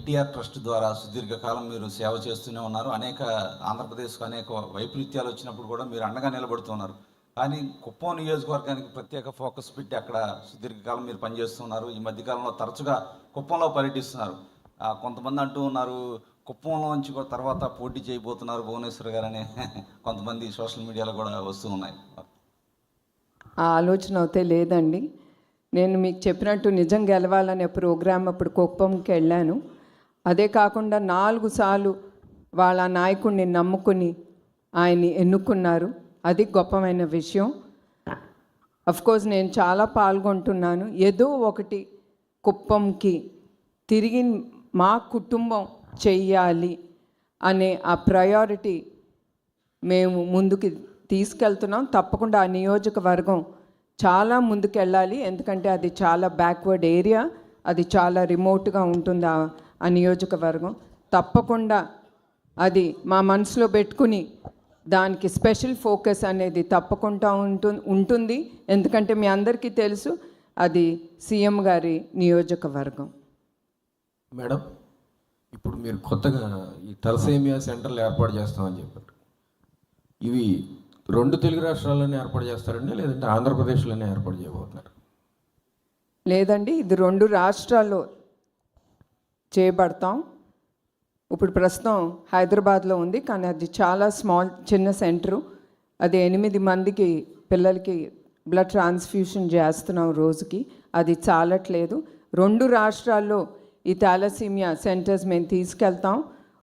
NTR trust ద్వారా సుదీర్ఘకాలం మీరు సేవ చేస్తూనే ఉన్నారు. ఆంధ్రప్రదేశ్కు అనేక వైపరీత్యాలు వచ్చినప్పుడు కూడా మీరు అండగా నిలబడుతున్నారు. కానీ కుప్పం నియోజకవర్గానికి ప్రత్యేక ఫోకస్ పెట్టి అక్కడ సుదీర్ఘకాలం మీరు పనిచేస్తున్నారు. ఈ మధ్యకాలంలో తరచుగా కుప్పంలో పర్యటిస్తున్నారు. కొంతమంది అంటూ ఉన్నారు, కుప్పంలోంచి కూడా తర్వాత పోటీ చేయబోతున్నారు భువనేశ్వర్ గారు అనే కొంతమంది సోషల్ మీడియాలో కూడా వస్తూ ఉన్నాయి. ఆ ఆలోచన అయితే లేదండి. నేను మీకు చెప్పినట్టు నిజం గెలవాలనే ప్రోగ్రాం అప్పుడు కుప్పంకి వెళ్ళాను. అదే కాకుండా 4 సార్లు వాళ్ళ నాయకుడిని నమ్ముకుని ఆయన్ని ఎన్నుకున్నారు. అది గొప్పమైన విషయం. అఫ్కోర్స్ నేను చాలా పాల్గొంటున్నాను. ఏదో ఒకటి కుప్పంకి తిరిగి మా కుటుంబం చెయ్యాలి అనే ఆ ప్రయారిటీ మేము ముందుకు తీసుకెళ్తున్నాం. తప్పకుండా ఆ నియోజకవర్గం చాలా ముందుకెళ్ళాలి. ఎందుకంటే అది చాలా బ్యాక్వర్డ్ ఏరియా, అది చాలా రిమోట్గా ఉంటుంది ఆ నియోజకవర్గం. తప్పకుండా అది మా మనసులో పెట్టుకుని దానికి స్పెషల్ ఫోకస్ అనేది తప్పకుండా ఉంటుంది. ఎందుకంటే మీ అందరికీ తెలుసు అది సీఎం గారి నియోజకవర్గం. మేడం, ఇప్పుడు మీరు కొత్తగా ఈ తలసేమియా సెంటర్లు ఏర్పాటు చేస్తామని చెప్పారు. ఇవి 2 తెలుగు రాష్ట్రాల్లోనే ఏర్పాటు చేస్తారండి, లేదంటే ఆంధ్రప్రదేశ్లోనే ఏర్పాటు చేయబోతున్నారు? లేదండి, ఇది 2 రాష్ట్రాల్లో చేయబడతాం. ఇప్పుడు ప్రస్తుతం హైదరాబాద్లో ఉంది, కానీ అది చాలా చిన్న సెంటరు. అది 8 మందికి పిల్లలకి బ్లడ్ ట్రాన్స్ఫ్యూషన్ చేస్తున్నాం రోజుకి. అది చాలట్లేదు. 2 రాష్ట్రాల్లో ఈ థాలసీమియా సెంటర్స్ మేము తీసుకెళ్తాం.